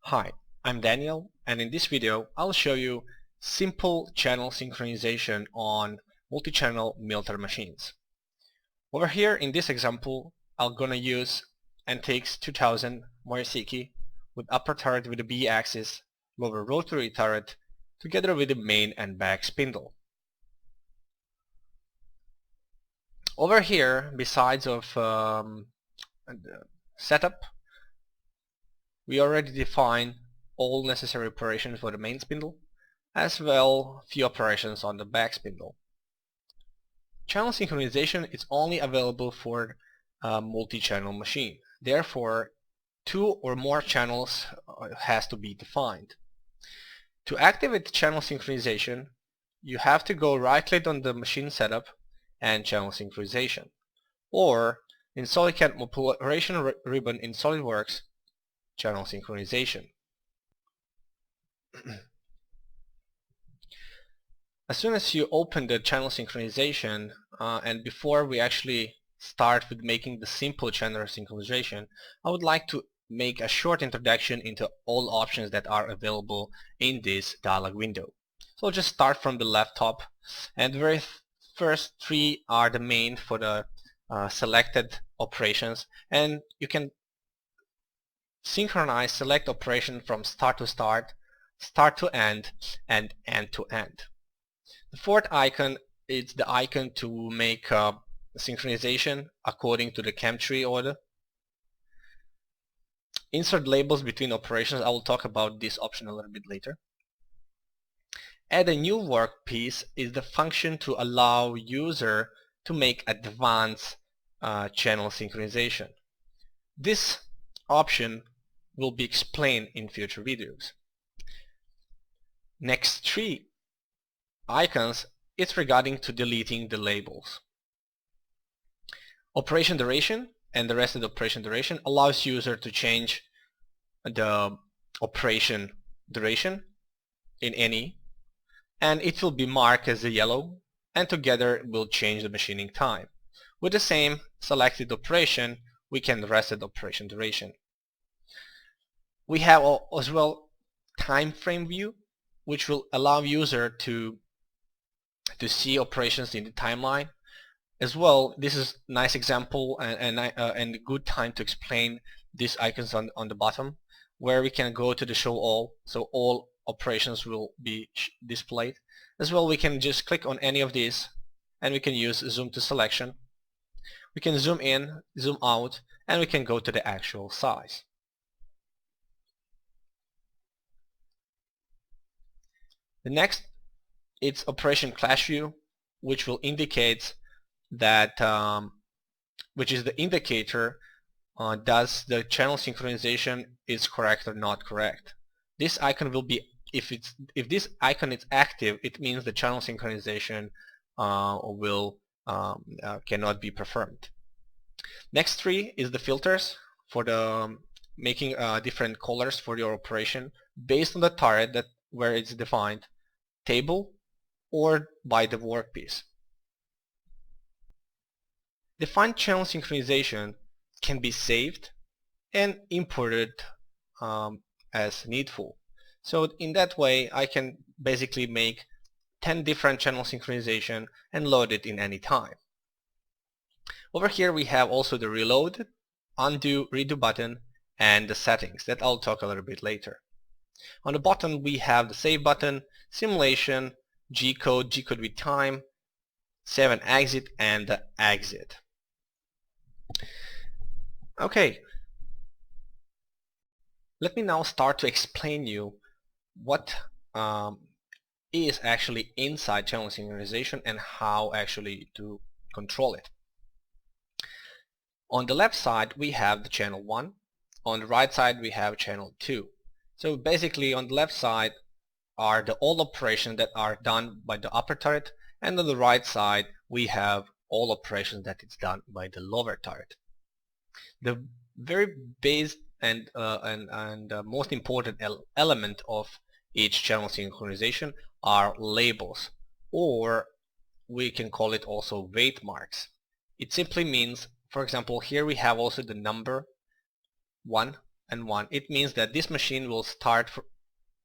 Hi, I'm Daniel, and in this video I'll show you simple channel synchronization on multi-channel military machines. Over here in this example I'm gonna use NTX 2000 Morisiki with upper turret with the B-axis, lower rotary turret, together with the main and back spindle. Over here, besides of setup, we already defined all necessary operations for the main spindle, as well few operations on the back spindle. Channel synchronization is only available for a multi-channel machine. Therefore, 2 or more channels has to be defined. To activate channel synchronization, you have to go right-click on the machine setup and channel synchronization, or in SolidCAM operation ribbon in SolidWorks, channel synchronization. As soon as you open the channel synchronization, and before we actually start with making the simple channel synchronization, I would like to make a short introduction into all options that are available in this dialog window. So I'll just start from the left top, and the very first 3 are the main for the selected operations, and you can synchronize select operation from start to start, start to end, and end to end. The fourth icon is the icon to make synchronization according to the CAM tree order. Insert labels between operations. I will talk about this option a little bit later. Add a new workpiece is the function to allow user to make advanced channel synchronization. This option will be explained in future videos. Next 3 icons is regarding to deleting the labels. Operation duration and the rested operation duration allows user to change the operation duration in any, and it will be marked as a yellow, and together it will change the machining time. With the same selected operation, we can reset operation duration. We have as well time frame view, which will allow user to see operations in the timeline. As well, this is a nice example and a good time to explain these icons on the bottom, where we can go to the show all, so all operations will be displayed. As well, we can just click on any of these and we can use zoom to selection. We can zoom in, zoom out, and we can go to the actual size. The next, it's operation clash view, which will indicate that which is the indicator does the channel synchronization is correct or not correct. This icon will be, if this icon is active, it means the channel synchronization will cannot be performed. Next 3 is the filters for the making different colors for your operation based on the turret that where it's defined, table or by the workpiece. Defined channel synchronization can be saved and imported as needful. So in that way I can basically make 10 different channel synchronization and load it in any time. Over here we have also the reload, undo, redo button, and the settings that I'll talk a little bit later. On the bottom we have the save button, simulation, G-code with time, 7 exit, and the exit. Okay, let me now start to explain you what is actually inside channel synchronization and how actually to control it. On the left side we have the channel 1, on the right side we have channel 2. So basically on the left side are the all operations that are done by the upper turret, and on the right side we have all operations that is done by the lower turret. The very base and most important element of each channel synchronization are labels, or we can call it also weight marks. It simply means, for example, here we have also the number 1 and 1, it means that this machine will start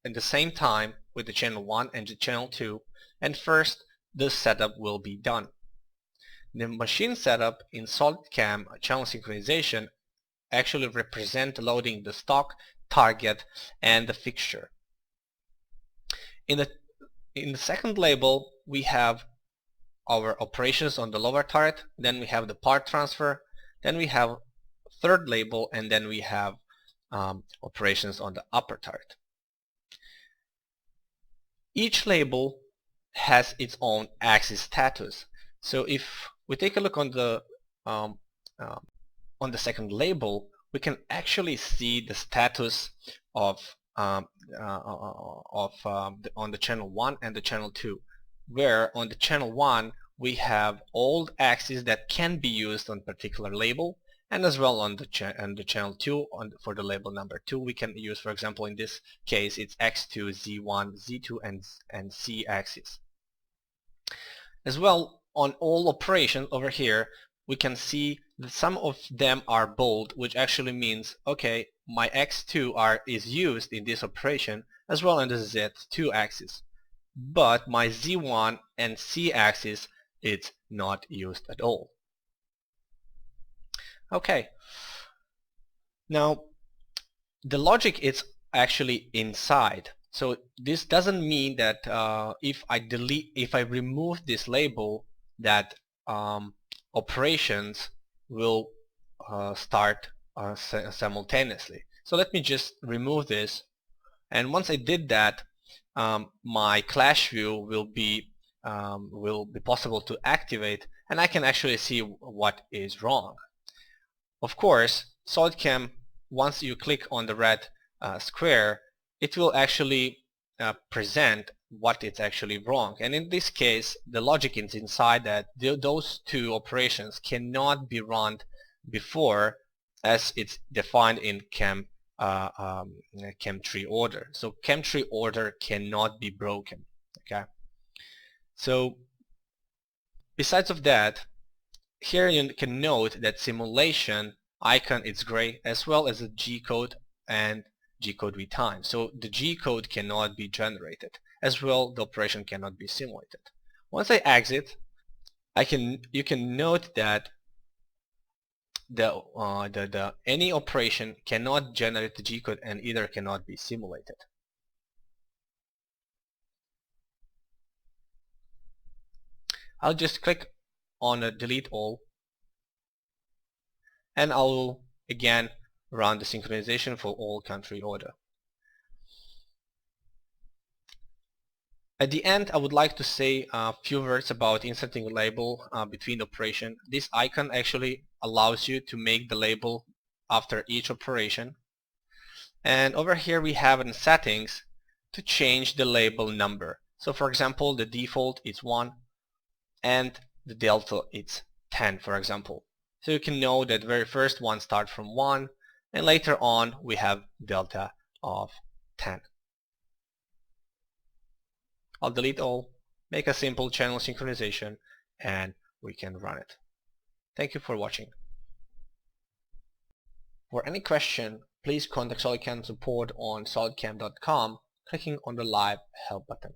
at the same time with the channel 1 and the channel 2, and first the setup will be done. The machine setup in SolidCAM channel synchronization actually represent loading the stock, target, and the fixture. In the second label, we have our operations on the lower turret, then we have the part transfer, then we have third label, and then we have operations on the upper turret. Each label has its own axis status. So if we take a look on the second label, we can actually see the status of on the channel 1 and the channel 2, where on the channel 1 we have all axes that can be used on particular label, and as well on the channel 2 for the label number 2 we can use, for example, in this case it's X2, Z1, Z2 and C axis. As well, on all operations over here we can see that some of them are bold, which actually means, okay, my X2 is used in this operation as well on the Z2 axis, but my Z1 and C axis it's not used at all. Okay, now the logic is actually inside. So this doesn't mean that if I remove this label, that operations will start simultaneously. So let me just remove this, and once I did that, my clash view will be possible to activate, and I can actually see what is wrong. Of course, SolidCAM, once you click on the red square, it will actually present what is actually wrong. And in this case, the logic is inside that those two operations cannot be run before, as it's defined in CAM tree order. So CAM tree order cannot be broken. Okay. So besides of that, here you can note that simulation icon is gray, as well as a G code and G code retime. So the G code cannot be generated. As well, the operation cannot be simulated. Once I exit, you can note that any operation cannot generate the G code and either cannot be simulated. I'll just click on delete all, and I'll again run the synchronization for all country order. At the end, I would like to say a few words about inserting a label between operation. This icon actually allows you to make the label after each operation. And over here we have in settings to change the label number. So for example, the default is 1 and the delta is 10, for example. So you can know that very first one starts from 1, and later on we have delta of 10. I'll delete all, make a simple channel synchronization, and we can run it. Thank you for watching. For any question, please contact SolidCAM support on solidcam.com, clicking on the live help button.